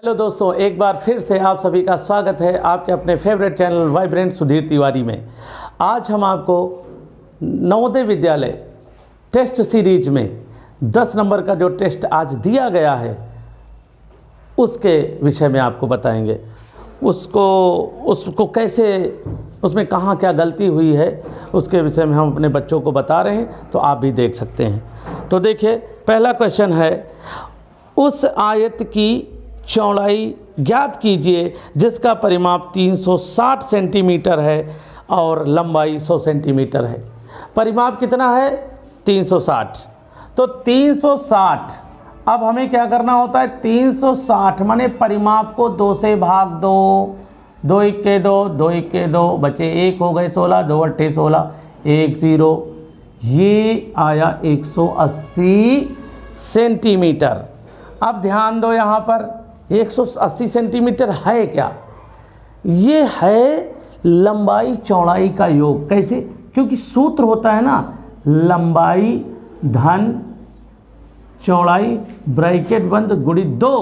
Hello दोस्तों, एक बार फिर से आप सभी का स्वागत है आपके अपने favourite channel vibrant Sudhir Tiwari में। आज हम आपको नवोदय विद्यालय टेस्ट सीरीज में 10 नंबर का जो टेस्ट आज दिया गया है उसके विषय में आपको बताएंगे। उसको कैसे, उसमें कहाँ क्या गलती हुई है उसके विषय में हम अपने बच्चों को बता रहे हैं, तो आप भी देख सकते हैं। तो देखिए, पहला क्वेश्चन है, उस आयत की चौड़ाई ज्ञात कीजिए जिसका परिमाप 360 सेंटीमीटर है और लंबाई 100 सेंटीमीटर है। परिमाप कितना है? 360। तो 360, अब हमें क्या करना होता है? 360 माने परिमाप को 2 से भाग दो। 2 इक्के 2, 2 इक्के 2, बचे 1 हो गए 16, 2 अट्ठे 16, 1 0। ये आया 180 सेंटीमीटर। अब ध्यान दो, यहाँ पर 180 सेंटीमीटर है क्या? ये है लंबाई चौड़ाई का योग। कैसे? क्योंकि सूत्र होता है ना, लंबाई धन चौड़ाई ब्रैकेट बंद गुणित 2।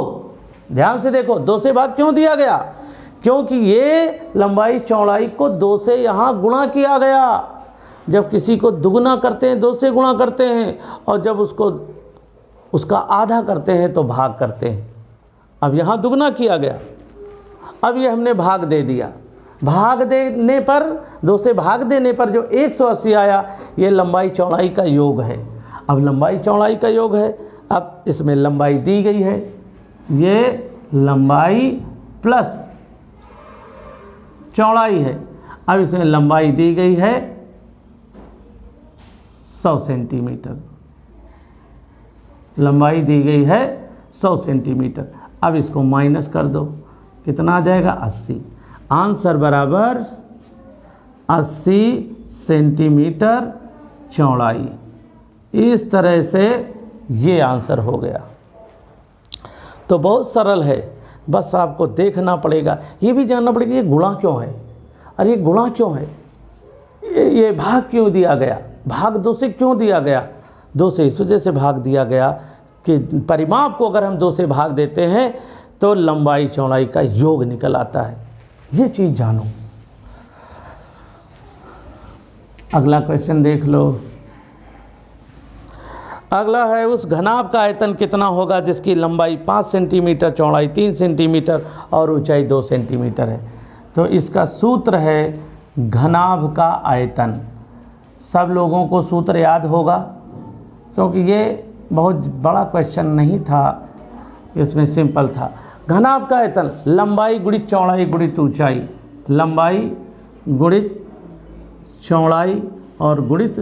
ध्यान से देखो, 2 से भाग क्यों दिया गया? क्योंकि ये लंबाई चौड़ाई को 2 से यहाँ गुणा किया गया। जब किसी को दुगुना करते हैं 2 से गुणा करते हैं, और जब उसका आधा करते हैं तो भाग करते हैं। अब यहाँ दुगना किया गया, अब ये हमने भाग दे दिया। भाग देने पर, 2 से भाग देने पर जो 180 आया, ये लंबाई चौड़ाई का योग है। अब लंबाई चौड़ाई का योग है, अब इसमें लंबाई दी गई है, ये लंबाई प्लस चौड़ाई है। अब इसमें लंबाई दी गई है 100 सेंटीमीटर, लंबाई दी गई है 100 सेंटीमीटर। अब इसको माइनस कर दो, कितना आ जाएगा? 80। आंसर बराबर 80 सेंटीमीटर चौड़ाई। इस तरह से ये आंसर हो गया। तो बहुत सरल है, बस आपको देखना पड़ेगा, ये भी जानना पड़ेगा ये गुणा क्यों है। अरे ये गुणा क्यों है, ये भाग क्यों दिया गया, भाग 2 से क्यों दिया गया? 2 से इस वजह से भाग दिया गया कि परिमाप को अगर हम 2 से भाग देते हैं तो लंबाई चौड़ाई का योग निकल आता है। ये चीज़ जानो। अगला क्वेश्चन देख लो। अगला है, उस घनाभ का आयतन कितना होगा जिसकी लंबाई 5 सेंटीमीटर, चौड़ाई 3 सेंटीमीटर और ऊंचाई 2 सेंटीमीटर है। तो इसका सूत्र है घनाभ का आयतन। सब लोगों को सूत्र याद होगा, क्योंकि ये बहुत बड़ा क्वेश्चन नहीं था, इसमें सिंपल था। घनाभ का आयतन लंबाई गुणित चौड़ाई गुणित ऊंचाई, लंबाई गुणित चौड़ाई और गुणित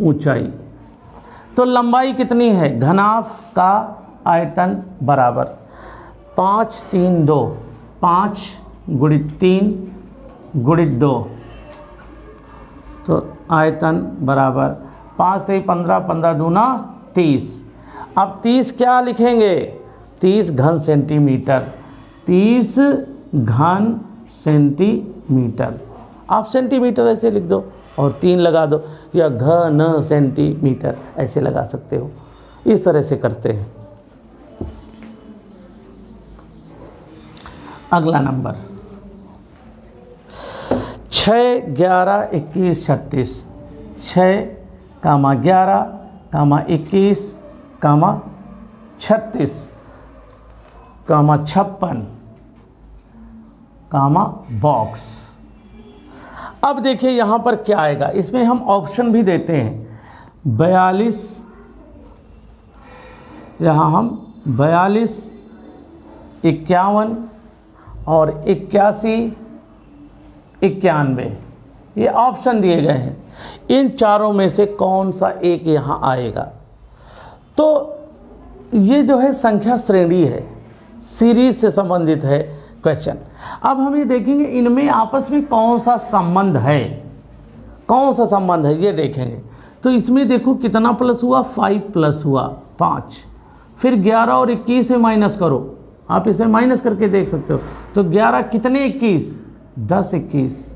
ऊंचाई। तो लंबाई कितनी है? घनाभ का आयतन बराबर 5 3 2, 5 गुणित 3 गुणित 2, तो आयतन बराबर 5 3 15, 15 दूना 30। अब 30 क्या लिखेंगे? 30 घन सेंटीमीटर, 30 घन सेंटीमीटर। आप सेंटीमीटर ऐसे लिख दो और 3 लगा दो, या घन सेंटीमीटर ऐसे लगा सकते हो। इस तरह से करते हैं। अगला नंबर 6 11 21 36, 6 कामा 11 कामा 21 कामा 36 कामा 56 कामा बॉक्स। अब देखिए यहाँ पर क्या आएगा, इसमें हम ऑप्शन भी देते हैं। 42, यहाँ हम 42, 51 और 81 91, ये ऑप्शन दिए गए हैं। इन चारों में से कौन सा एक यहाँ आएगा? तो ये जो है संख्या श्रेणी है, सीरीज से संबंधित है क्वेश्चन। अब हम ये देखेंगे इनमें आपस में कौन सा संबंध है, कौन सा संबंध है ये देखेंगे। तो इसमें देखो कितना प्लस हुआ, 5 प्लस हुआ 5, फिर 11 और 21 में माइनस करो, आप इसमें माइनस करके देख सकते हो। तो 11 कितने 21, 10 21।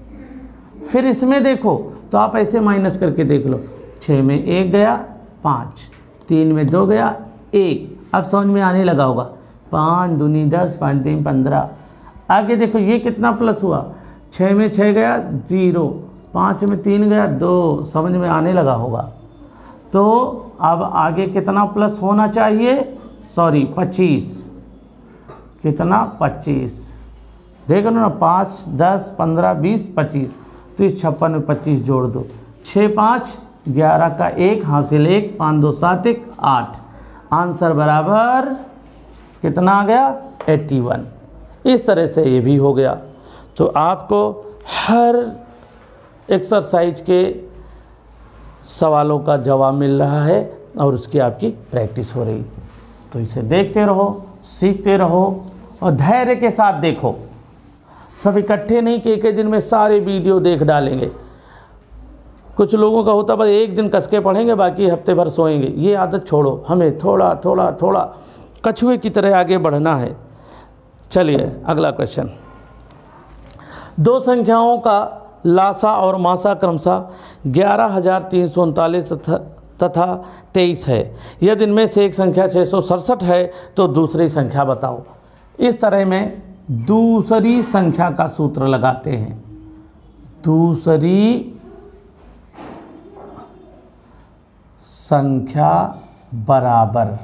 फिर इसमें देखो तो आप ऐसे माइनस करके देख लो, 6 में 1 गया 5, 3 में 2 गया 1। अब समझ में आने लगा होगा 5 दूनी 10, 5 3 15। आगे देखो ये कितना प्लस हुआ, 6 में 6 गया 0, 5 में 3 गया 2, समझ में आने लगा होगा। तो अब आगे कितना प्लस होना चाहिए, सॉरी 25, कितना 25, देख लो ना 5 10 15 20 25, तो इस 56 में 25 जोड़ दो, 6 5 11 का 1 हासिल 1, 5 2 7 1 8, आंसर बराबर कितना आ गया 81। इस तरह से ये भी हो गया। तो आपको हर एक्सरसाइज के सवालों का जवाब मिल रहा है और उसकी आपकी प्रैक्टिस हो रही। तो इसे देखते रहो, सीखते रहो और धैर्य के साथ देखो। सब इकट्ठे नहीं कि एक ही दिन में सारे वीडियो देख डालेंगे। कुछ लोगों का होता बस एक दिन कस के पढ़ेंगे, बाकी हफ्ते भर सोएंगे। ये आदत छोड़ो, हमें थोड़ा थोड़ा थोड़ा कछुए की तरह आगे बढ़ना है। चलिए अगला क्वेश्चन। दो संख्याओं का लासा और मासा क्रमशः 11,339 तथा 23 है। यदि इनमें से एक संख्या 667 है तो दूसरी संख्या बताओ। इस तरह में दूसरी संख्या का सूत्र लगाते हैं। दूसरी संख्या बराबर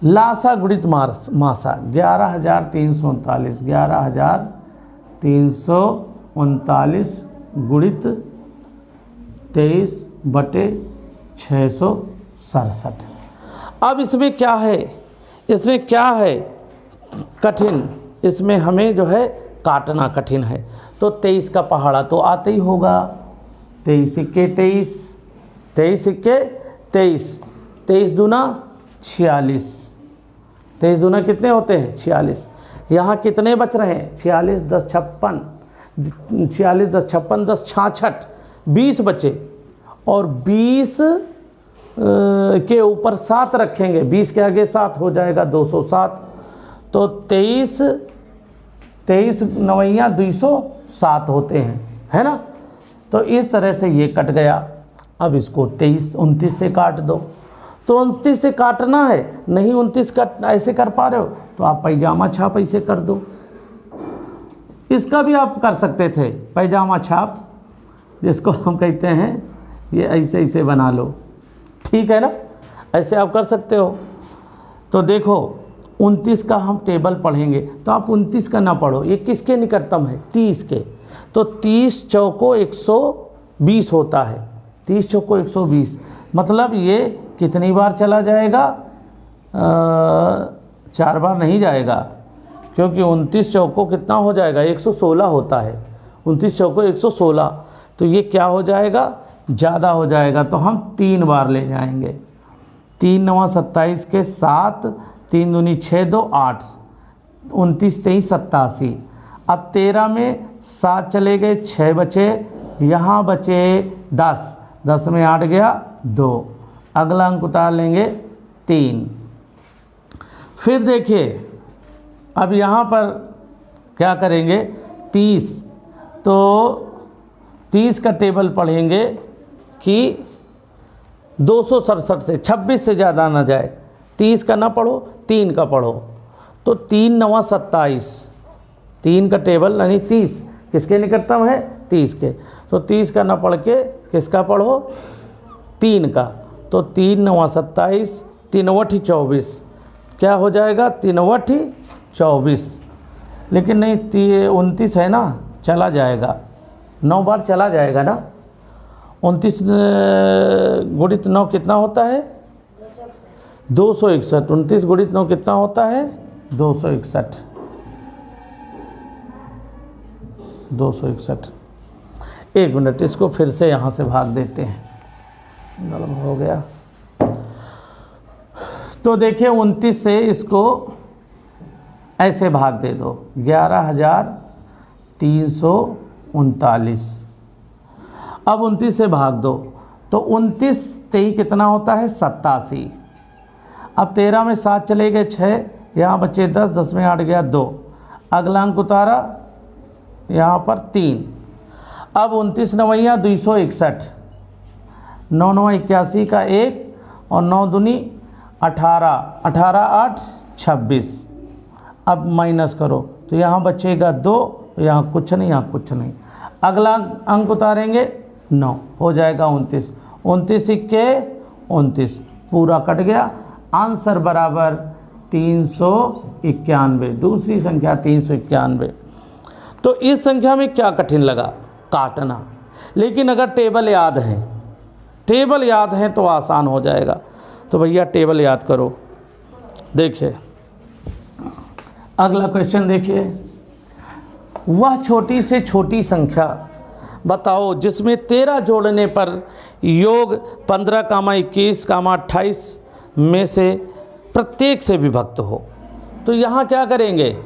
लासा गुणित मासा 11,339, 11,339 गुणित 23/667। अब इसमें क्या है, इसमें क्या है कठिन, इसमें हमें जो है काटना कठिन है। तो 23 का पहाड़ा तो आते ही होगा, 23 सिक्के 23, 23 सिक्के 23, 23 दूना 46, 23 दूना कितने होते हैं 46। यहाँ कितने बच रहे हैं 46 10 56, 46 10 56 10 66, 20 बचे और 20 के ऊपर 7 रखेंगे, 20 के आगे 7 हो जाएगा 207। तो 23 9 207 होते हैं, है ना। तो इस तरह से ये कट गया। अब इसको 29 से काट दो। तो 29 से काटना है, नहीं 29 का ऐसे कर पा रहे हो तो आप पैजामा छाप ऐसे कर दो। इसका भी आप कर सकते थे पैजामा छाप, जिसको हम कहते हैं, ये ऐसे ऐसे बना लो, ठीक है ना, ऐसे आप कर सकते हो। तो देखो 29 का हम टेबल पढ़ेंगे तो आप 29 का ना पढ़ो, ये किसके निकटतम है 30 के। तो 30 चौको 120 होता है, 30 चौको 120, मतलब ये कितनी बार चला जाएगा, 4 बार नहीं जाएगा, क्योंकि 29 चौको कितना हो जाएगा 116 होता है, 29 चौको 116। तो ये क्या हो जाएगा, ज़्यादा हो जाएगा, तो हम 3 बार ले जाएंगे। 3 9 27 के 7, 3 दूनी 6 2 8, 29 23 87। अब 13 में 7 चले गए, 6 बचे, यहाँ बचे 10, 10 में 8 गया 2, अगला अंक उतार लेंगे 3। फिर देखिए अब यहाँ पर क्या करेंगे 30, तो 30 का टेबल पढ़ेंगे कि 267 से 26 से ज़्यादा ना जाए। 30 का ना पढ़ो, 3 का पढ़ो। तो 3 9 27, 3 का टेबल यानी 30 किसके निकटतम है 30 के। तो 30 का ना पढ़ के किसका पढ़ो 3 का। तो 3 9 27, 3 8 24, क्या हो जाएगा 3 8 24। लेकिन नहीं 29 है ना, चला जाएगा, 9 बार चला जाएगा ना। 29 गुणित 9 कितना होता है 261। 29 गुणित 9 कितना होता है 261, 261। 1 मिनट, इसको फिर से यहाँ से भाग देते हैं, गलत हो गया। तो देखिए 29 से इसको ऐसे भाग दे दो, 11,339। अब 29 से भाग दो तो 29 23 कितना होता है 87। अब 13 में 7 चले गए 6, यहाँ बचे 10, 10 में 8 गया 2, अगला अंक उतारा यहाँ पर 3। अब 29 9 261, 9 9 81 का 1 और 9 दूनी 18, 18 8 26। अब माइनस करो तो यहाँ बचेगा 2, यहाँ कुछ नहीं, यहाँ कुछ नहीं। अगला अंक उतारेंगे 9, हो जाएगा 29, 29 इक्के 29, पूरा कट गया। आंसर बराबर 391, दूसरी संख्या 391। तो इस संख्या में क्या कठिन लगा? काटना। लेकिन अगर टेबल याद है, टेबल याद है तो आसान हो जाएगा। तो भैया टेबल याद करो। देखिए अगला क्वेश्चन देखिए, वह छोटी से छोटी संख्या बताओ जिसमें 13 जोड़ने पर योग 15, 21, 28 में से प्रत्येक से विभक्त हो। तो यहाँ क्या करेंगे?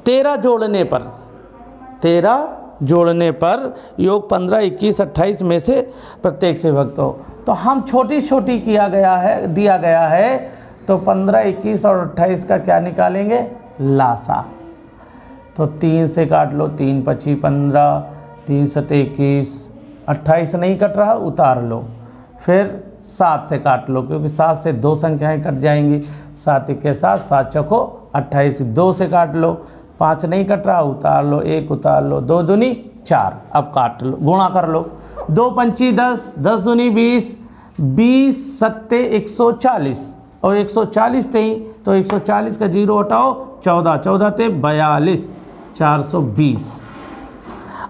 13 जोड़ने पर, 13 जोड़ने पर योग 15, 21, 28 में से प्रत्येक से विभक्त हो। तो हम छोटी छोटी किया गया है, दिया गया है, तो 15, 21 और 28 का क्या निकालेंगे? लासा। तो 3 से काट लो, 3 25 15, 3 7 21, 28 नहीं कट रहा, उतार लो। फिर 7 से काट लो, क्योंकि 7 से 2 संख्याएं कट जाएंगी। 7 इक्के 7, 7 चौको 28, 2 से काट लो। 5 नहीं कट रहा, उतार लो, 1 उतार लो, 2 दूनी 4। अब काट लो, गुणा कर लो। 2 पंची 10, 10 दूनी 20, 20 सत्ते 140, और 140 थे ही, तो 140 का 0 हटाओ, 14, 14 थे 42, 420।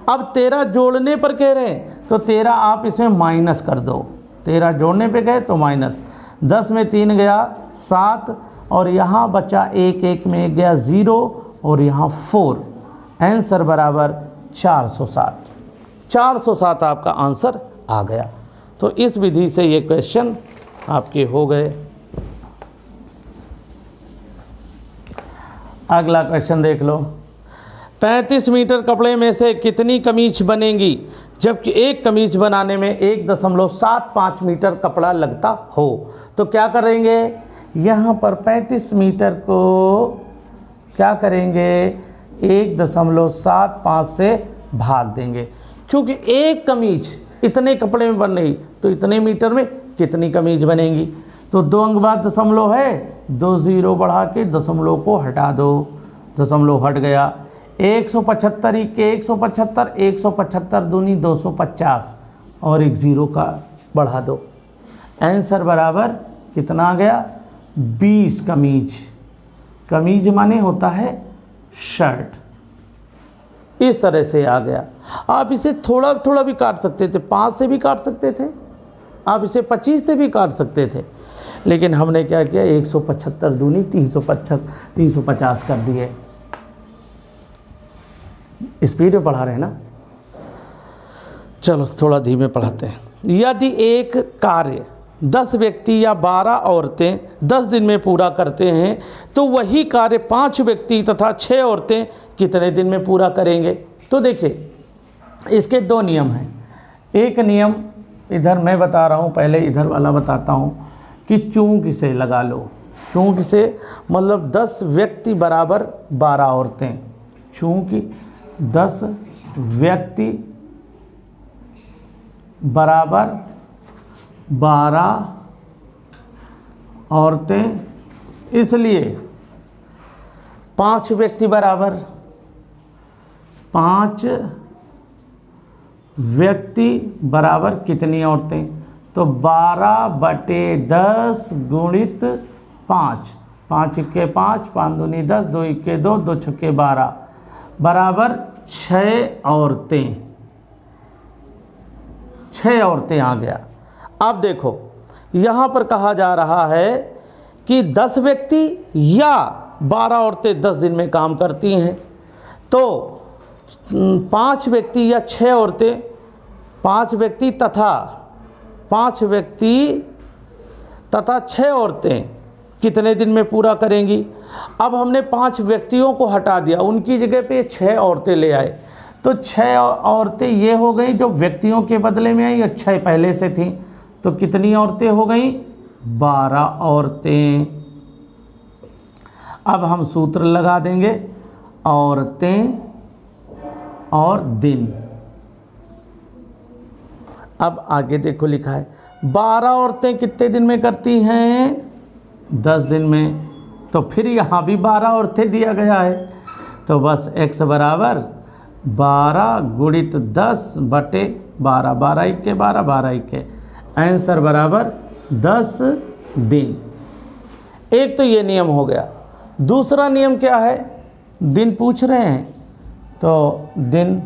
अब 13 जोड़ने पर कह रहे हैं, तो 13 आप इसमें माइनस कर दो। 13 जोड़ने पे गए तो माइनस, 10 में 3 गया 7, और यहाँ बचा 1, 1 में गया 0, और यहाँ 4। आंसर बराबर 407। 407 आपका आंसर आ गया। तो इस विधि से ये क्वेश्चन आपके हो गए। अगला क्वेश्चन देख लो, 35 मीटर कपड़े में से कितनी कमीज बनेंगी जबकि एक कमीज बनाने में 1.75 मीटर कपड़ा लगता हो। तो क्या करेंगे? यहाँ पर 35 मीटर को क्या करेंगे? 1.75 से भाग देंगे, क्योंकि एक कमीज इतने कपड़े में बन रही, तो इतने मीटर में कितनी कमीज बनेंगी। तो 2 अंक बाद दशमलव है, 2 0 बढ़ा के दशमलव को हटा दो, दशमलव हट गया। 175 इक्के 175, 175 दूनी 250, और एक 0 का बढ़ा दो। आंसर बराबर कितना आ गया? 20 कमीज। कमीज माने होता है शर्ट। इस तरह से आ गया। आप इसे थोड़ा थोड़ा भी काट सकते थे, 5 से भी काट सकते थे, आप इसे 25 से भी काट सकते थे, लेकिन हमने क्या किया? 175 दूनी 350 कर दिए। स्पीड में पढ़ा रहे हैं ना, चलो थोड़ा धीमे पढ़ाते हैं। यदि एक कार्य 10 व्यक्ति या 12 औरतें 10 दिन में पूरा करते हैं, तो वही कार्य 5 व्यक्ति तथा 6 औरतें कितने दिन में पूरा करेंगे? तो देखिए इसके 2 नियम हैं। एक नियम इधर मैं बता रहा हूँ, पहले इधर वाला बताता हूँ कि चूंकि से लगा लो। चूंकि से मतलब 10 व्यक्ति बराबर 12 औरतें। चूंकि 10 व्यक्ति बराबर 12 औरतें, इसलिए 5 व्यक्ति बराबर 5 व्यक्ति बराबर कितनी औरतें? तो 12/10 गुणित 5, 5 इक्के 5, 5 दूनी 10, 2 इक्के 2, 2 छक्के 12 बराबर 6 औरतें। 6 औरतें आ गया। अब देखो यहाँ पर कहा जा रहा है कि 10 व्यक्ति या 12 औरतें 10 दिन में काम करती हैं, तो 5 व्यक्ति या 6 औरतें, 5 व्यक्ति तथा 6 औरतें कितने दिन में पूरा करेंगी। अब हमने 5 व्यक्तियों को हटा दिया, उनकी जगह पे 6 औरतें ले आए, तो 6 औरतें ये हो गई जो व्यक्तियों के बदले में आई, और 6 पहले से थी, तो कितनी औरतें हो गई? 12 औरतें। अब हम सूत्र लगा देंगे, औरतें और दिन। अब आगे देखो लिखा है 12 औरतें कितने दिन में करती हैं? 10 दिन में। तो फिर यहाँ भी 12 औरतें दिया गया है, तो बस x बराबर 12 गुणित 10 बटे 12, 12 इक्के 12, 12 इक्के, आंसर बराबर 10 दिन। एक तो ये नियम हो गया। दूसरा नियम क्या है? दिन पूछ रहे हैं तो दिन,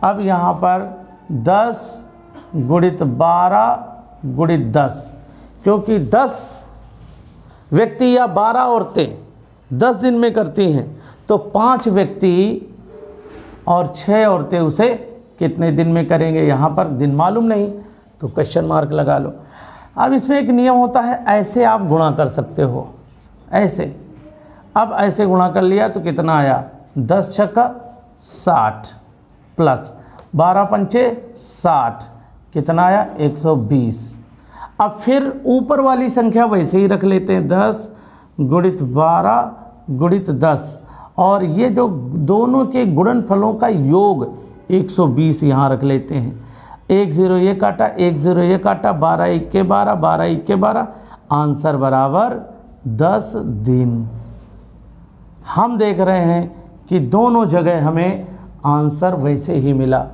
अब यहाँ पर 10 गुणित 12 गुणित 10, क्योंकि 10 व्यक्ति या 12 औरतें 10 दिन में करती हैं, तो 5 व्यक्ति और 6 औरतें उसे कितने दिन में करेंगे? यहाँ पर दिन मालूम नहीं, तो क्वेश्चन मार्क लगा लो। अब इसमें एक नियम होता है, ऐसे आप गुणा कर सकते हो, ऐसे। अब ऐसे गुणा कर लिया तो कितना आया? 10 छक्का 60 प्लस 12 पंचे 60, कितना आया? 120। अब फिर ऊपर वाली संख्या वैसे ही रख लेते हैं, 10 गुणित 12 गुणित 10, और ये जो दोनों के गुणनफलों का योग 120 यहाँ रख लेते हैं। 1 0 ये काटा, 1 0 ये काटा, 12 इक्के 12, 12 इक्के 12, आंसर बराबर 10 दिन। हम देख रहे हैं कि दोनों जगह हमें आंसर वैसे ही मिला।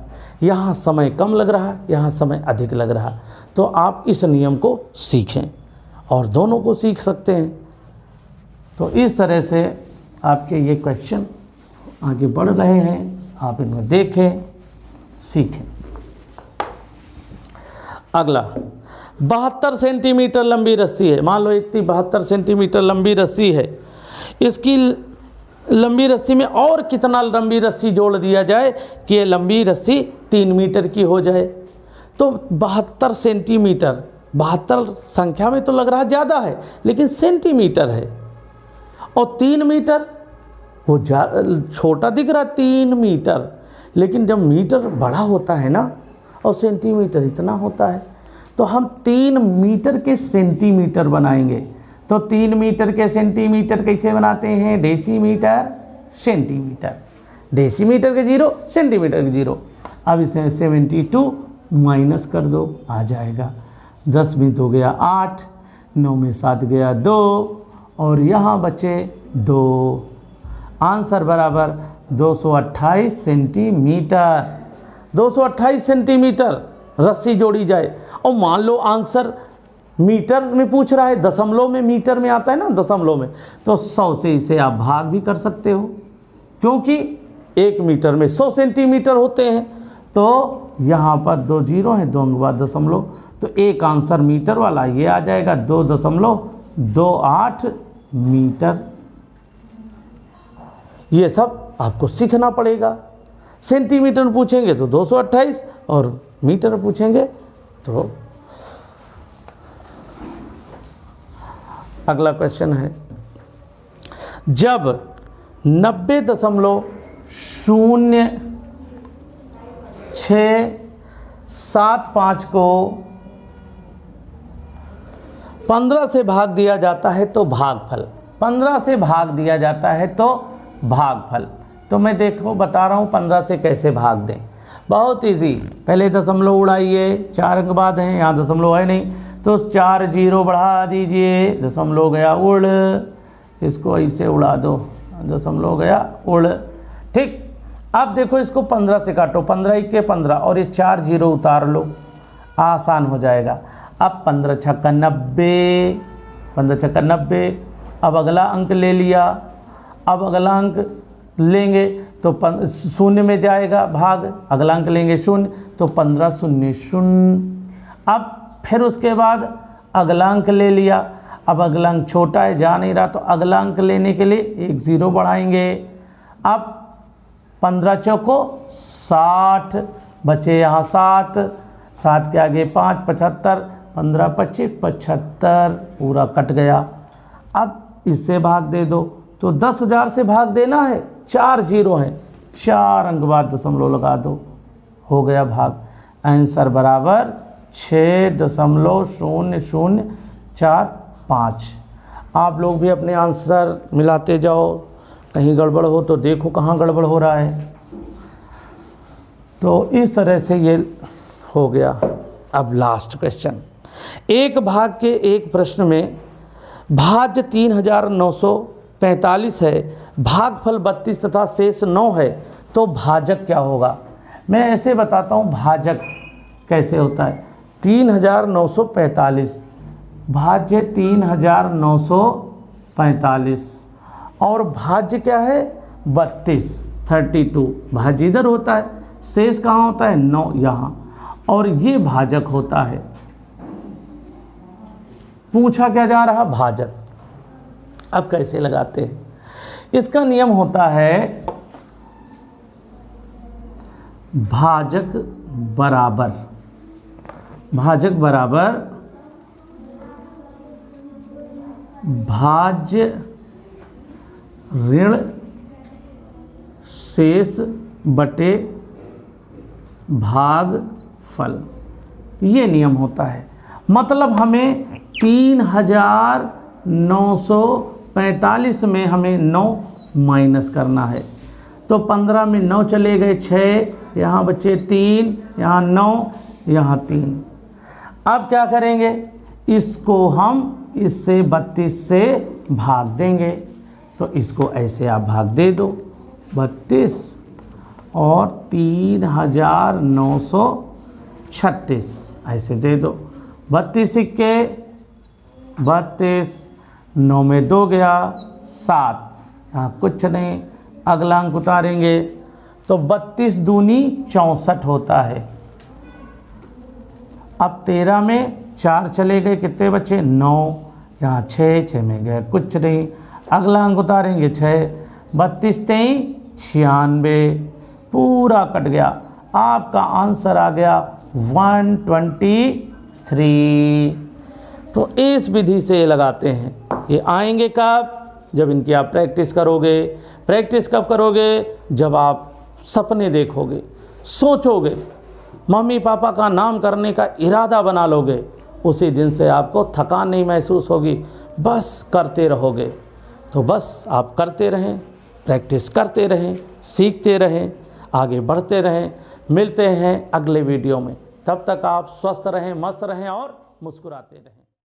यहाँ समय कम लग रहा, यहाँ समय अधिक लग रहा, तो आप इस नियम को सीखें और दोनों को सीख सकते हैं। तो इस तरह से आपके ये क्वेश्चन आगे बढ़ रहे हैं, आप इनमें देखें, सीखें। अगला, 72 सेंटीमीटर लंबी रस्सी है। मान लो इतनी 72 सेंटीमीटर लंबी रस्सी है, इसकी लंबी रस्सी में और कितना लंबी रस्सी जोड़ दिया जाए कि ये लंबी रस्सी 3 मीटर की हो जाए? तो 72 सेंटीमीटर, 72 संख्या में तो लग रहा ज़्यादा है, लेकिन सेंटीमीटर है, और 3 मीटर वो छोटा दिख रहा, 3 मीटर, लेकिन जब मीटर बड़ा होता है ना और सेंटीमीटर इतना होता है, तो हम 3 मीटर के सेंटीमीटर बनाएंगे। तो 3 मीटर के सेंटीमीटर कैसे बनाते हैं? डेसीमीटर सेंटीमीटर, डेसीमीटर के 0, सेंटीमीटर के 0। अब इसे 72 माइनस कर दो, आ जाएगा 10 में 2 गया 8, 9 में 7 गया 2, और यहाँ बचे 2, आंसर बराबर 228 सेंटीमीटर। 228 सेंटीमीटर रस्सी जोड़ी जाए, और मान लो आंसर मीटर में पूछ रहा है, दशमलव में मीटर में आता है ना, दशमलव में, तो 100 से इसे आप भाग भी कर सकते हो, क्योंकि 1 मीटर में 100 सेंटीमीटर होते हैं। तो यहाँ पर 2 जीरो हैं, 2 के बाद दशमलव, तो एक आंसर मीटर वाला ये आ जाएगा, 2.28 मीटर। ये सब आपको सीखना पड़ेगा। सेंटीमीटर पूछेंगे तो 228, और मीटर पूछेंगे तो। अगला क्वेश्चन है, जब 90.0675 को 15 से भाग दिया जाता है तो भागफल, 15 से भाग दिया जाता है तो भागफल। तो मैं देखो बता रहा हूँ 15 से कैसे भाग दें। बहुत इजी, पहले दशमलव उड़ाइए, 4 अंक बाद हैं, यहाँ दशमलव है नहीं, तो 4 जीरो बढ़ा दीजिए, दशमलव गया उड़, इसको ऐसे उड़ा दो, दशमलव गया उड़। ठीक, अब देखो इसको 15 से काटो, 15 इक्के 15, और ये 4 जीरो उतार लो, आसान हो जाएगा। अब 15 छक्का 90, 15 छक्का 90। अब अगला अंक ले लिया, अब अगला अंक लेंगे तो 0 में जाएगा भाग, अगला अंक लेंगे 0, तो 15 शून्य 0। अब फिर उसके बाद अगला अंक ले लिया, अब अगला अंक छोटा है, जा नहीं रहा, तो अगला अंक लेने के लिए 1 जीरो बढ़ाएंगे। अब 15 चौको 60, बचे यहाँ 7, 7 के आगे 5, 75, 15 25 75, पूरा कट गया। अब इससे भाग दे दो, तो 10,000 से भाग देना है, 4 जीरो हैं, 4 अंक बाद दशमलव लगा दो, हो गया भाग। आंसर बराबर 6.0045। आप लोग भी अपने आंसर मिलाते जाओ, कहीं गड़बड़ हो तो देखो कहाँ गड़बड़ हो रहा है। तो इस तरह से ये हो गया। अब लास्ट क्वेश्चन, एक भाग के एक प्रश्न में भाज्य 3945 है, भागफल 32 तथा शेष 9 है, तो भाजक क्या होगा। मैं ऐसे बताता हूँ भाजक कैसे होता है। 3945 भाज्य 3945 और भाज्य क्या है 32 भाज्य इधर होता है, शेष कहाँ होता है 9 यहाँ, और ये भाजक होता है। पूछा क्या जा रहा भाजक। अब कैसे लगाते हैं, इसका नियम होता है भाजक बराबर भाज्य ऋण शेष बटे भागफल, ये नियम होता है। मतलब हमें 3945 में हमें 9 माइनस करना है, तो 15 में 9 चले गए 6, यहाँ बचे 3, यहाँ 9, यहाँ 3। अब क्या करेंगे, इसको हम इससे 32 से भाग देंगे, तो इसको ऐसे आप भाग दे दो 32 और 3936 ऐसे दे दो। 32 सिक्के 32, 9 में 2 गया 7, यहाँ कुछ नहीं, अगला अंक उतारेंगे तो 32 दूनी 64 होता है। अब 13 में 4 चले गए, कितने बचे 9, यहाँ 6 में गए कुछ नहीं, अगला अंक उतारेंगे 6, 32 23 96, पूरा कट गया। आपका आंसर आ गया 123। तो इस विधि से ये लगाते हैं। ये आएंगे कब, जब इनकी आप प्रैक्टिस करोगे। प्रैक्टिस कब करोगे, जब आप सपने देखोगे, सोचोगे, मम्मी पापा का नाम करने का इरादा बना लोगे, उसी दिन से आपको थकान नहीं महसूस होगी, बस करते रहोगे। तो बस आप करते रहें, प्रैक्टिस करते रहें, सीखते रहें, आगे बढ़ते रहें। मिलते हैं अगले वीडियो में, तब तक आप स्वस्थ रहें, मस्त रहें और मुस्कुराते रहें।